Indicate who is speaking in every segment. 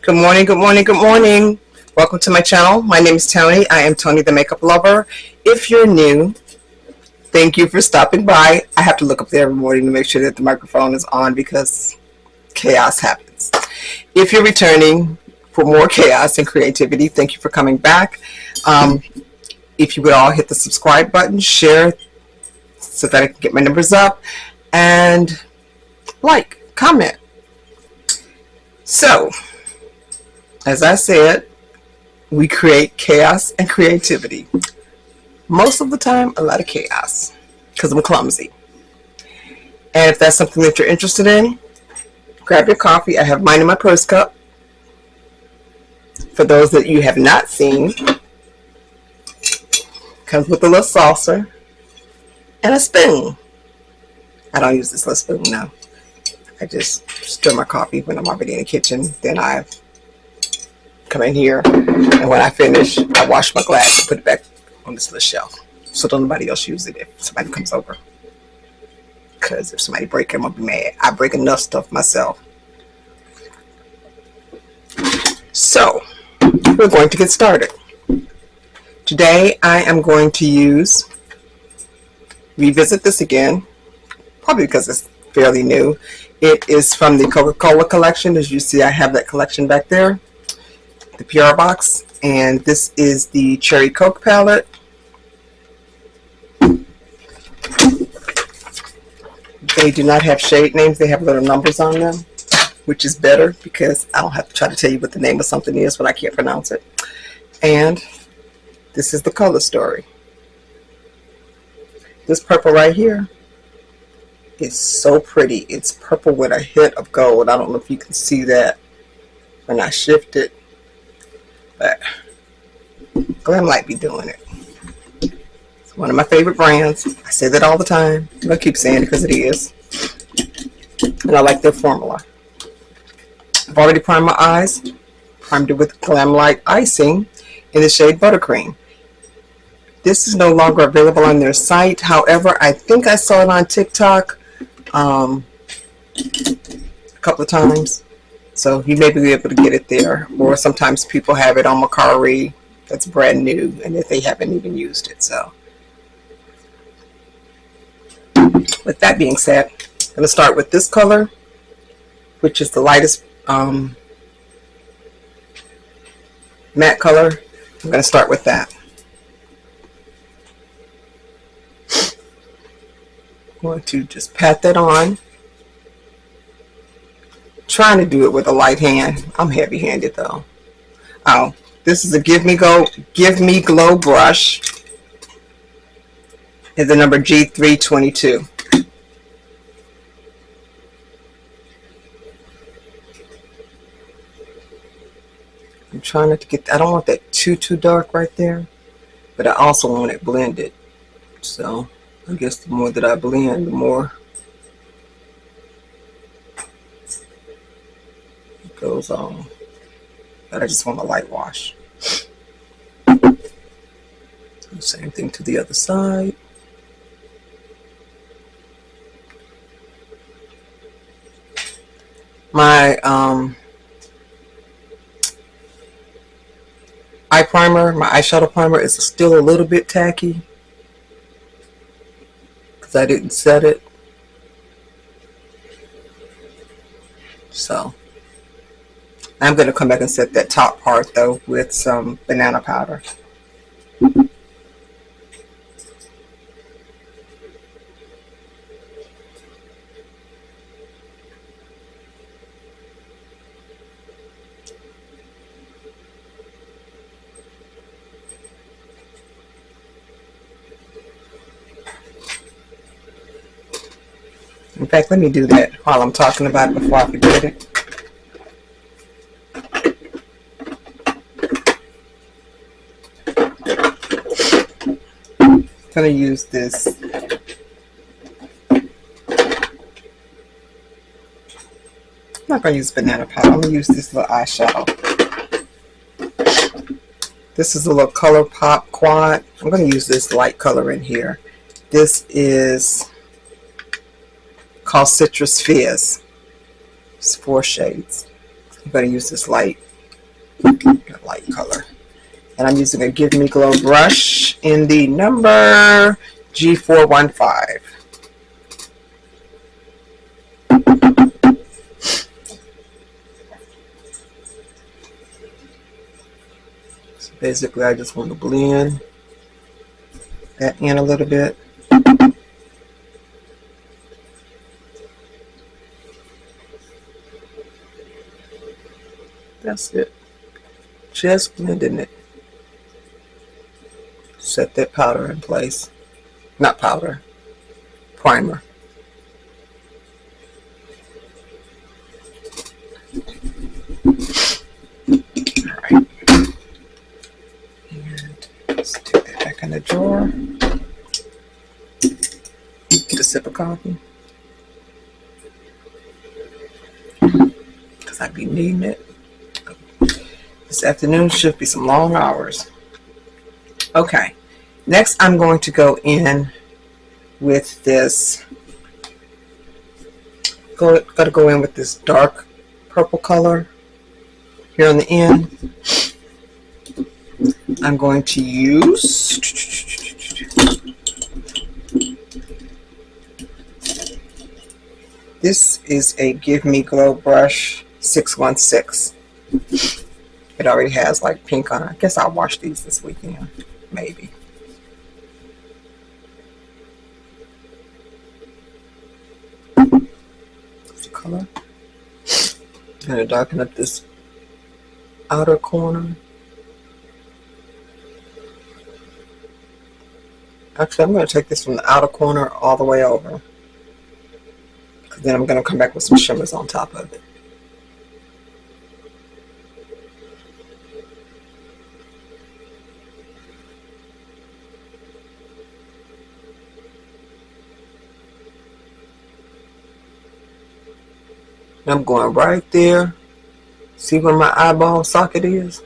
Speaker 1: Good morning, good morning, good morning. Welcome to my channel. My name is Tony. I am Tony the Makeup Lover. If you're new, thank you for stopping by. I have to look up there every morning to make sure that the microphone is on because chaos happens. If you're returning for more chaos and creativity, thank you for coming back. If you would all hit the subscribe button, share so that I can get my numbers up, and like, comment. So, as I said, we create chaos and creativity. Most of the time, a lot of chaos because I'm clumsy. And if that's something that you're interested in, grab your coffee. I have mine in my purse cup. For those that you have not seen, comes with a little saucer and a spoon. I don't use this little spoon now. I just stir my coffee when I'm already in the kitchen. Then I come in here, and when I finish, I wash my glass and put it back on this little shelf so don't nobody else use it if somebody comes over. Because if somebody break it, I'm gonna be mad. I break enough stuff myself. So we're going to get started. Today I am going to revisit this again, probably because it's fairly new. It is from the Coca-Cola collection. As you see, I have that collection back there, the PR box, and this is the Cherry Coke palette. They do not have shade names. They have little numbers on them, which is better because I don't have to try to tell you what the name of something is when I can't pronounce it. And this is the color story. This purple right here is so pretty. It's purple with a hint of gold. I don't know if you can see that when I shift it, but Glamlite be doing it. It's one of my favorite brands. I say that all the time. I keep saying it because it is. And I like their formula. I've already primed my eyes. Primed it with Glamlite icing in the shade Buttercream. This is no longer available on their site. However, I think I saw it on TikTok a couple of times. So you may be able to get it there. Or sometimes people have it on Macari that's brand new and if they haven't even used it. So with that being said, I'm going to start with this color, which is the lightest matte color. I'm going to start with that. I'm going to just pat that on. Trying to do it with a light hand. I'm heavy-handed though. Oh, this is a Give Me Glow brush. And the number G322. I'm trying not to get, I don't want that too dark right there, but I also want it blended. So I guess the more that I blend, the more it goes on. But I just want a light wash. Same thing to the other side. My eye primer, my eyeshadow primer is still a little bit tacky because I didn't set it. So I'm going to come back and set that top part though with some banana powder. In fact, let me do that while I'm talking about it before I forget it. I'm going to use this. I'm not going to use banana powder. I'm going to use this little eyeshadow. This is a little Colourpop quad. I'm going to use this light color in here. This is called Citrus Fizz. It's 4 shades. I'm going to use this light A light color. And I'm using a Give Me Glow brush in the number G415. So basically, I just want to blend that in a little bit. That's it. Just blending it. Set that powder in place. Not powder, primer. Alright. And let's take that back in the drawer. Get a sip of coffee. Because I'd be needing it. This afternoon should be some long hours. Okay. Next, I'm going to go in with this. Gotta go in with this dark purple color here on the end. I'm going to use this is a Give Me Glow brush 616. It already has like pink on it. I guess I'll wash these this weekend, maybe. That's the color. I'm going to darken up this outer corner. Actually, I'm going to take this from the outer corner all the way over. Because then I'm going to come back with some shimmers on top of it. I'm going right there. See where my eyeball socket is?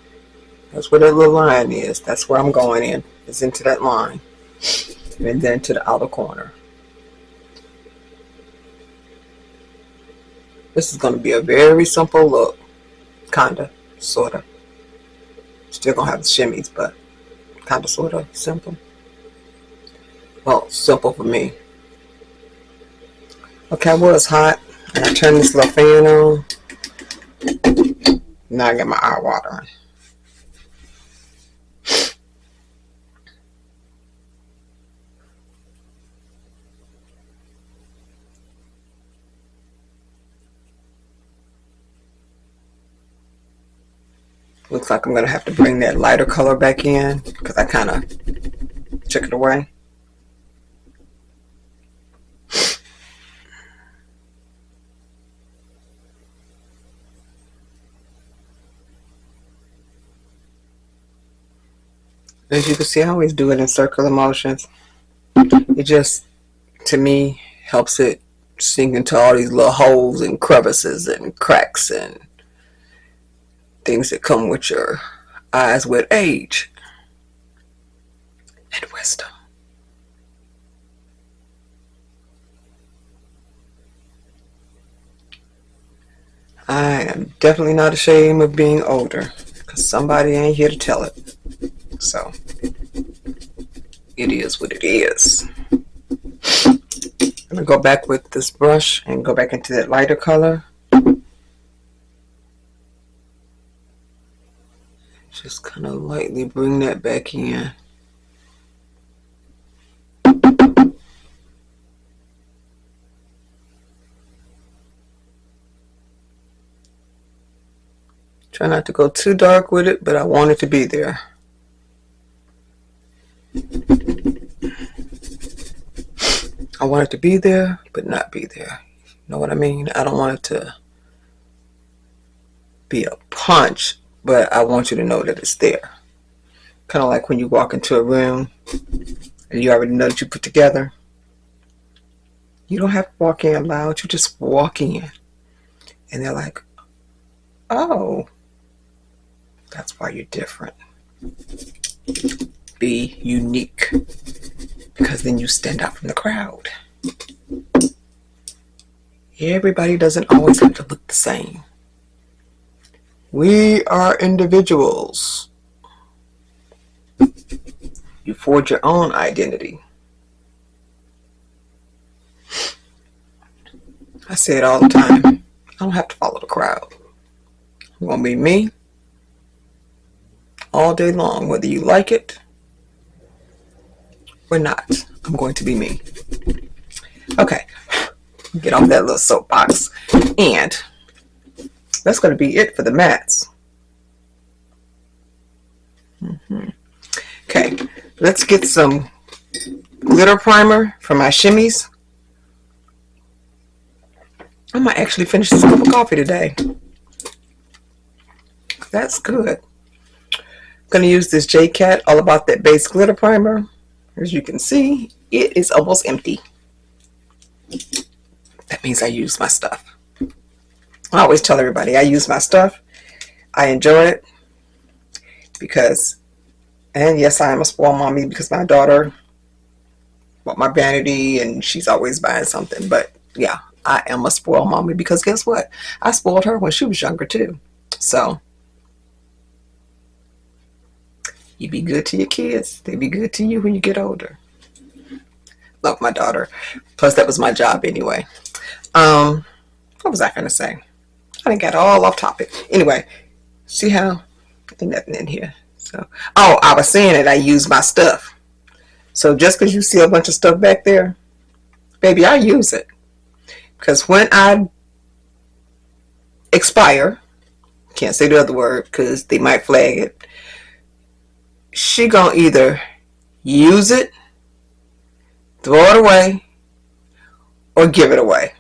Speaker 1: That's where that little line is. That's where I'm going in. It's into that line. And then to the outer corner. This is going to be a very simple look. Kinda. Sorta. Still going to have the shimmies, but kinda sorta simple. Well, simple for me. Okay, I was hot. And I turn this little fan on. Now I get my eye watering. Looks like I'm going to have to bring that lighter color back in because I kind of took it away. As you can see, I always do it in circular motions. It just, to me, helps it sink into all these little holes and crevices and cracks and things that come with your eyes with age and wisdom. I am definitely not ashamed of being older because somebody ain't here to tell it. So, it is what it is. I'm going to go back with this brush and go back into that lighter color. Just kind of lightly bring that back in. Try not to go too dark with it, but I want it to be there. I want it to be there, but not be there. You know what I mean? I don't want it to be a punch, but I want you to know that it's there. Kind of like when you walk into a room and you already know that you put together. You don't have to walk in loud. You just walk in. And they're like, oh, that's why you're different. Be unique. Because then you stand out from the crowd. Everybody doesn't always have to look the same. We are individuals. You forge your own identity. I say it all the time. I don't have to follow the crowd. I'm going to be me all day long, whether you like it or not. I'm going to be me. Okay, get off that little soapbox. And that's going to be it for the mattes. Okay, let's get some glitter primer for my shimmies. I might actually finish this cup of coffee today. That's good. I'm going to use this Jcat All About That Base Glitter Primer. As you can see, it is almost empty. That means I use my stuff. I always tell everybody I use my stuff. I enjoy it because, and yes, I am a spoiled mommy because my daughter bought my vanity and she's always buying something. But yeah, I am a spoiled mommy because guess what? I spoiled her when she was younger too. So you be good to your kids. They be good to you when you get older. Love my daughter. Plus that was my job anyway. What was I going to say? I didn't get all off topic. Anyway, see how ain't nothing in here. So, oh, I was saying that I use my stuff. So just because you see a bunch of stuff back there, baby, I use it. Because when I expire, can't say the other word because they might flag it, she gonna either use it, throw it away, or give it away.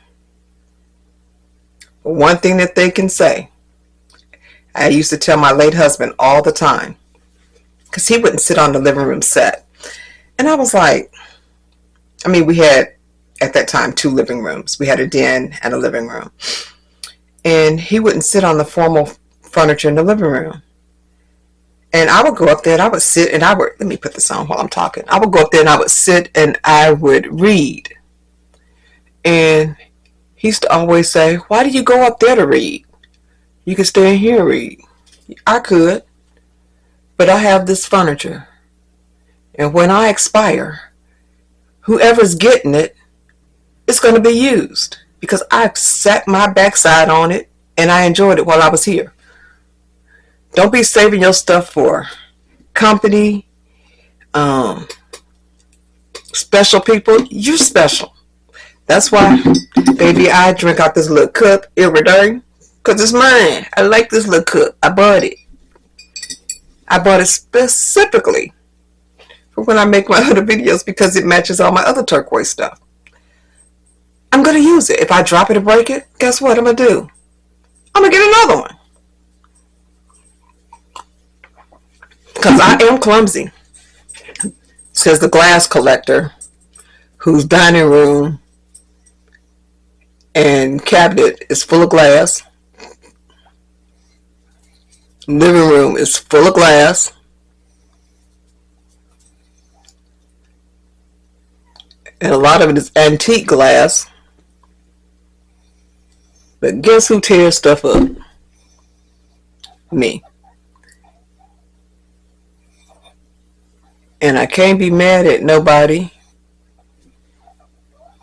Speaker 1: One thing that they can say, I used to tell my late husband all the time, because he wouldn't sit on the living room set. And I was like, I mean, we had, at that time, 2 living rooms. We had a den and a living room. And he wouldn't sit on the formal furniture in the living room. And I would go up there and I would sit and I would, let me put this on while I'm talking. I would go up there and I would sit and I would read. And he used to always say, why do you go up there to read? You can stay in here and read. I could, but I have this furniture. And when I expire, whoever's getting it, it's going to be used. Because I sat my backside on it and I enjoyed it while I was here. Don't be saving your stuff for company, special people. You're special. That's why, baby, I drink out this little cup every day. Because it's mine. I like this little cup. I bought it. I bought it specifically for when I make my other videos because it matches all my other turquoise stuff. I'm going to use it. If I drop it or break it, guess what I'm going to do? I'm going to get another one. Because I am clumsy. Says the glass collector whose dining room and cabinet is full of glass. Living room is full of glass. And a lot of it is antique glass. But guess who tears stuff up? Me. And I can't be mad at nobody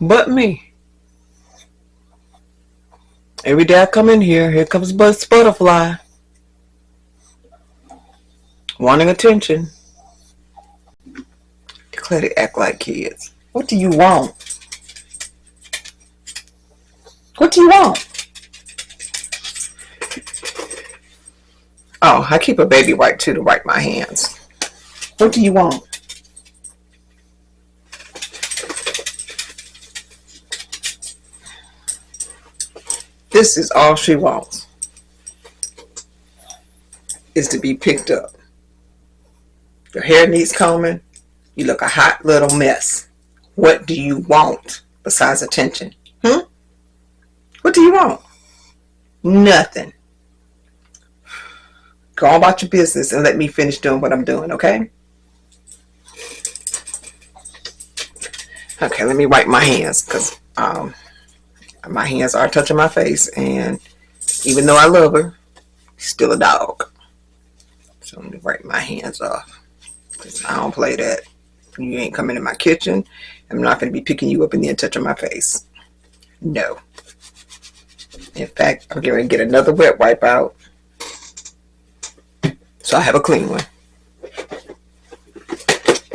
Speaker 1: but me. Every day I come in here comes Buzz Butterfly. Wanting attention. Declare to act like kids. What do you want? What do you want? Oh, I keep a baby wipe too to wipe my hands. What do you want? This is all she wants. Is to be picked up. Your hair needs combing. You look a hot little mess. What do you want besides attention? What do you want? Nothing. Go on about your business and let me finish doing what I'm doing, okay? Okay, let me wipe my hands because my hands are touching my face, and even though I love her, He's still a dog. So let me wipe my hands off, because I don't play that. You ain't coming in my kitchen. I'm not going to be picking you up and then touching my face. No. In fact, I'm going to get another wet wipe out, so I have a clean one.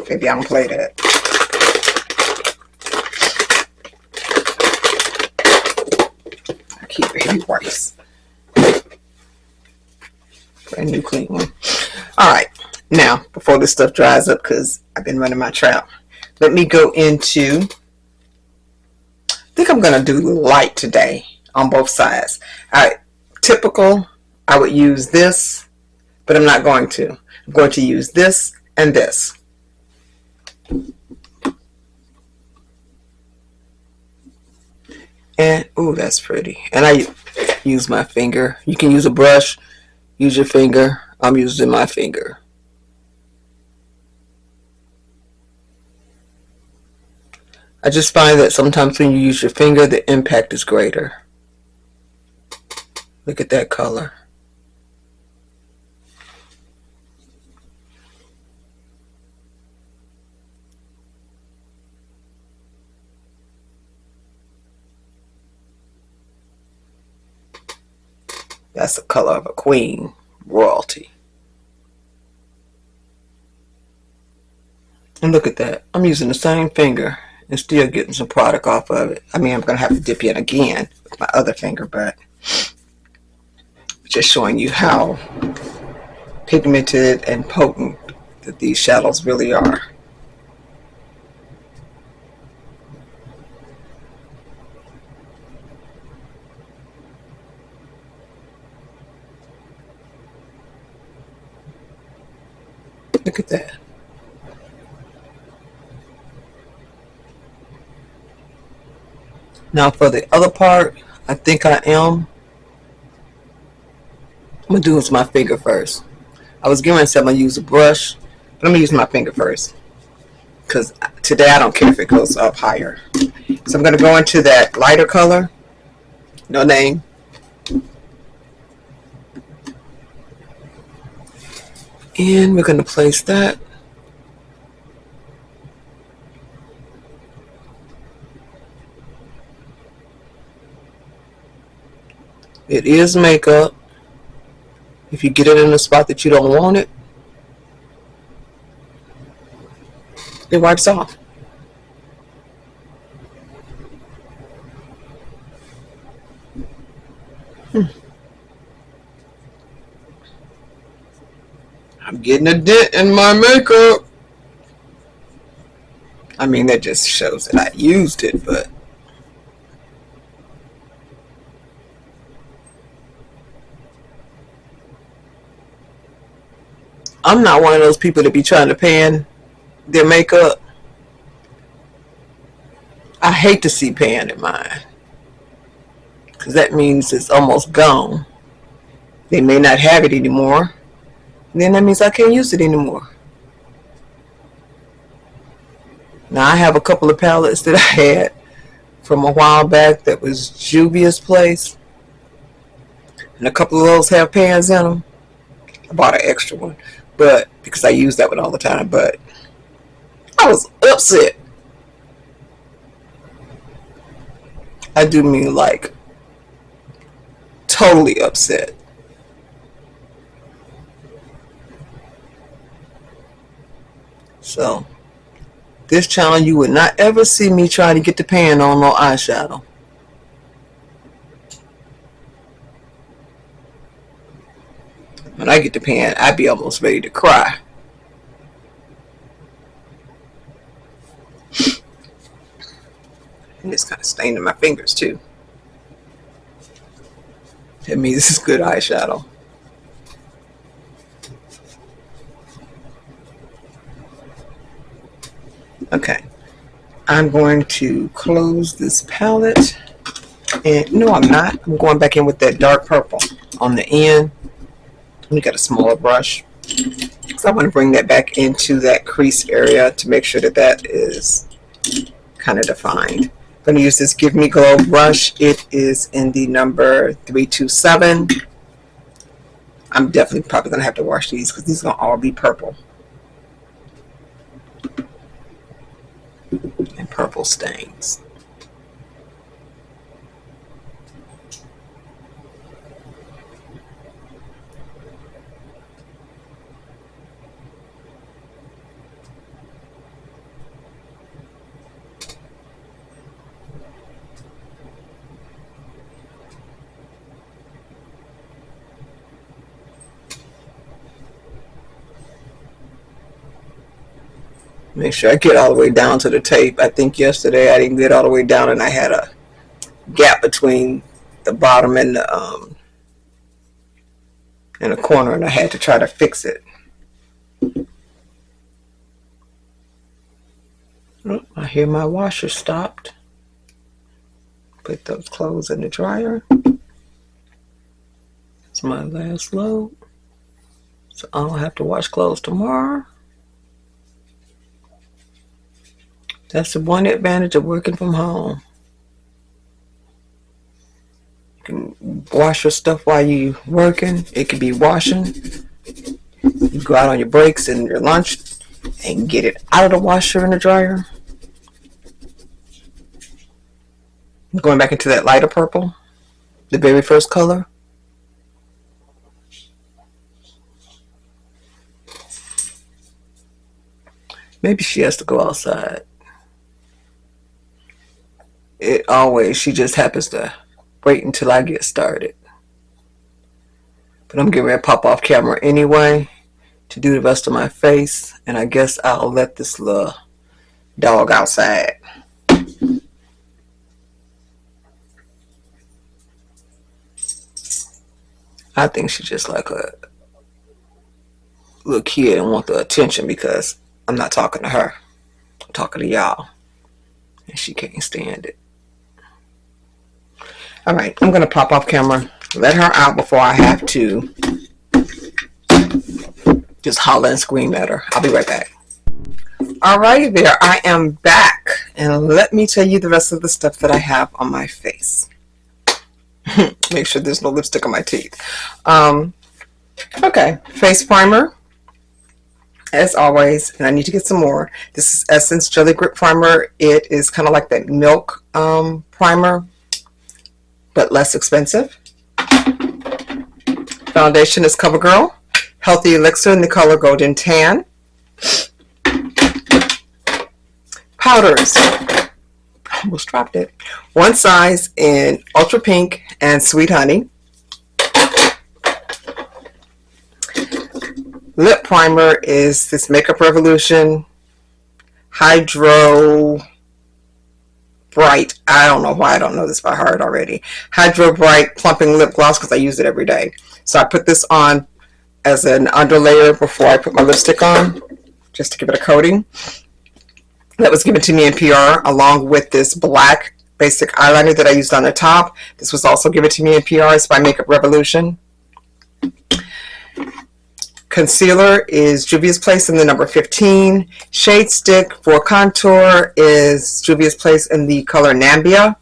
Speaker 1: Maybe I don't play that. I keep baby wipes. Brand new clean one. Alright, now before this stuff dries up, because I've been running my trap, let me go into, I think I'm going to do light today on both sides. Typical, I would use this, but I'm not going to. I'm going to use this and this. And, ooh, that's pretty. And I use my finger. You can use a brush, use your finger. I'm using my finger. I just find that sometimes when you use your finger, the impact is greater. Look at that color. That's the color of a queen, royalty. And look at that. I'm using the same finger and still getting some product off of it. I mean, I'm going to have to dip in again with my other finger, but just showing you how pigmented and potent that these shadows really are. Look at that. Now for the other part, I think I'm going to do this with my finger first. I was going to say I'm going to use a brush, but I'm going to use my finger first, because today I don't care if it goes up higher. So I'm going to go into that lighter color, no name. And we're going to place that. It is makeup. If you get it in a spot that you don't want it, it wipes off. I'm getting a dent in my makeup. I mean, that just shows that I used it, but I'm not one of those people that be trying to pan their makeup. I hate to see pan in mine, because that means it's almost gone. They may not have it anymore. And then that means I can't use it anymore. Now I have a couple of palettes that I had from a while back that was Juvias Place, and a couple of those have pans in them. I bought an extra one, but because I use that one all the time, but I was upset. I do mean like totally upset. So this channel, you would not ever see me trying to get the pan on no eyeshadow. When I get the pan, I'd be almost ready to cry. And it's kind of staining my fingers too. That means this is good eyeshadow. Okay, I'm going to close this palette, and no, I'm not. I'm going back in with that dark purple on the end. We got a smaller brush, so I want to bring that back into that crease area to make sure that that is kind of defined. I'm going to use this Give Me Glow brush. It is in the number 327. I'm definitely probably going to have to wash these because these are going to all be purple. And purple stains. Make sure I get all the way down to the tape. I think yesterday I didn't get all the way down and I had a gap between the bottom and the corner, and I had to try to fix it. Oh, I hear my washer stopped. Put those clothes in the dryer. It's my last load, so I don't have to wash clothes tomorrow. That's the one advantage of working from home. You can wash your stuff while you're working. It could be washing. You go out on your breaks and your lunch and get it out of the washer and the dryer. Going back into that lighter purple, the very first color. Maybe she has to go outside. She just happens to wait until I get started. But I'm getting ready to pop off camera anyway to do the rest of my face, and I guess I'll let this little dog outside. I think she's just like a little kid and want the attention because I'm not talking to her. I'm talking to y'all, and she can't stand it. All right, I'm gonna pop off camera, let her out before I have to just holler and scream at her. I'll be right back. All righty there, I am back, and let me tell you the rest of the stuff that I have on my face. Make sure there's no lipstick on my teeth. Okay, face primer, as always, and I need to get some more. This is Essence Jelly Grip Primer. It is kind of like that milk primer, but less expensive. Foundation is CoverGirl Healthy Elixir in the color Golden Tan. Powders, almost dropped it. One size in Ultra Pink and Sweet Honey. Lip primer is this Makeup Revolution Hydro Bright. I don't know why I don't know this by heart already. Hydro Bright Plumping Lip Gloss because I use it every day. So I put this on as an underlayer before I put my lipstick on, just to give it a coating. That was given to me in PR along with this black basic eyeliner that I used on the top. This was also given to me in PR. It's by Makeup Revolution. Concealer is Juvias Place in the number 15. Shade stick for contour is Juvias Place in the color Namibia.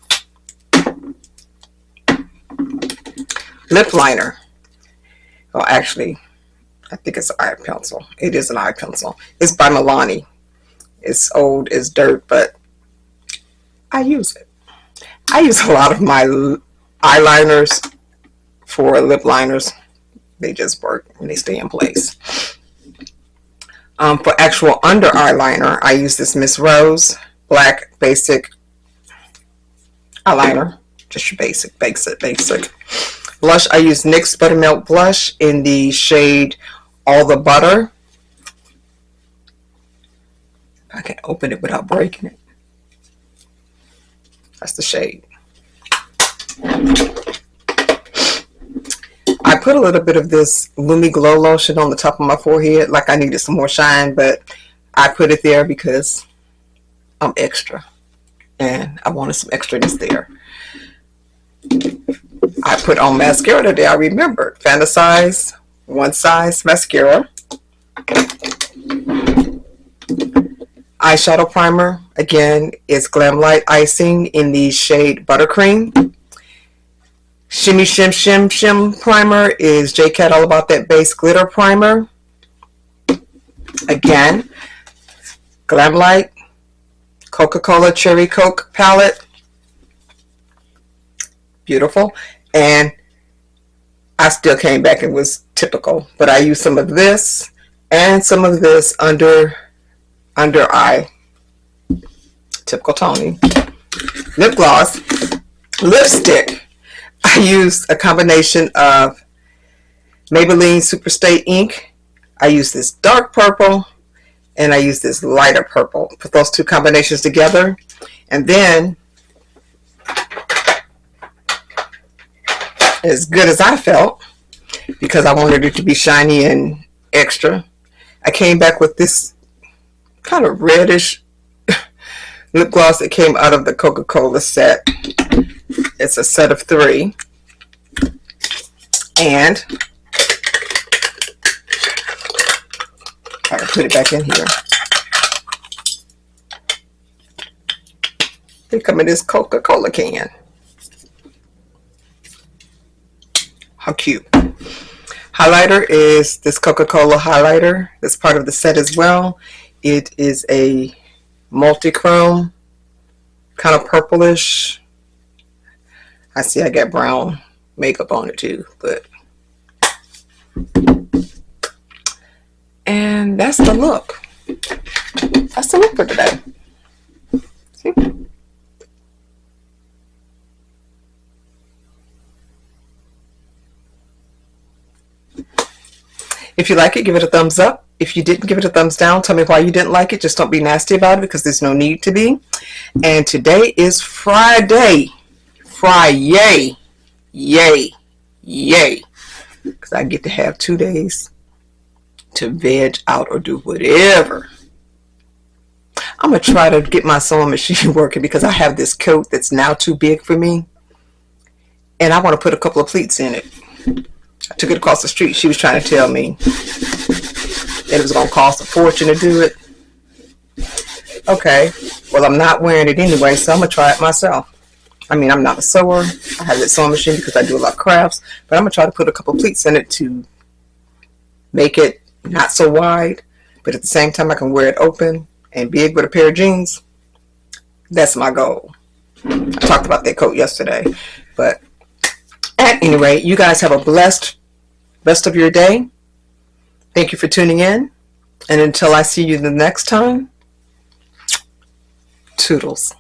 Speaker 1: Lip liner. Well, actually, I think it's an eye pencil. It is an eye pencil. It's by Milani. It's old as dirt, but I use it. I use a lot of my eyeliners for lip liners. They just work and they stay in place. For actual under eyeliner, I use this Miss Rose black basic eyeliner. Just your basic. Blush, I use NYX Buttermilk Blush in the shade All the Butter. I can open it without breaking it. That's the shade. I put a little bit of this Lumi Glow Lotion on the top of my forehead like I needed some more shine, but I put it there because I'm extra and I wanted some extraness there. I put on mascara today. I remembered Fantasize One Size Mascara. Eyeshadow primer, again, is Glamlite Icing in the shade Buttercream. Shimmy Shim Shim Shim primer is Jcat All About That Base Glitter Primer. Again, Glamlite Coca-Cola Cherry Coke palette. Beautiful. And I still came back and was typical, but I used some of this and some of this under eye. Typical Tony. Lip gloss. Lipstick. I used a combination of Maybelline Superstay ink. I used this dark purple and I used this lighter purple. Put those two combinations together, and then, as good as I felt, because I wanted it to be shiny and extra, I came back with this kind of reddish lip gloss that came out of the Coca-Cola set. It's a set of 3. And I can put it back in here. They come in this Coca-Cola can. How cute. Highlighter is this Coca-Cola highlighter. That's part of the set as well. It is a multi-chrome, kind of purplish. I see I got brown makeup on it too, but, and that's the look. That's the look for today. See? If you like it, give it a thumbs up. If you didn't, give it a thumbs down. Tell me why you didn't like it. Just don't be nasty about it, because there's no need to be. And today is Friday. Friday. Yay. Yay. Because I get to have 2 days to veg out or do whatever. I'm going to try to get my sewing machine working, because I have this coat that's now too big for me. And I want to put a couple of pleats in it. I took it across the street. She was trying to tell me that it was going to cost a fortune to do it. Okay. Well, I'm not wearing it anyway, so I'm going to try it myself. I mean, I'm not a sewer. I have that sewing machine because I do a lot of crafts, but I'm going to try to put a couple pleats in it to make it not so wide, but at the same time I can wear it open and big with a pair of jeans. That's my goal. I talked about that coat yesterday, but at any rate, you guys have a blessed rest of your day. Thank you for tuning in, and until I see you the next time, toodles.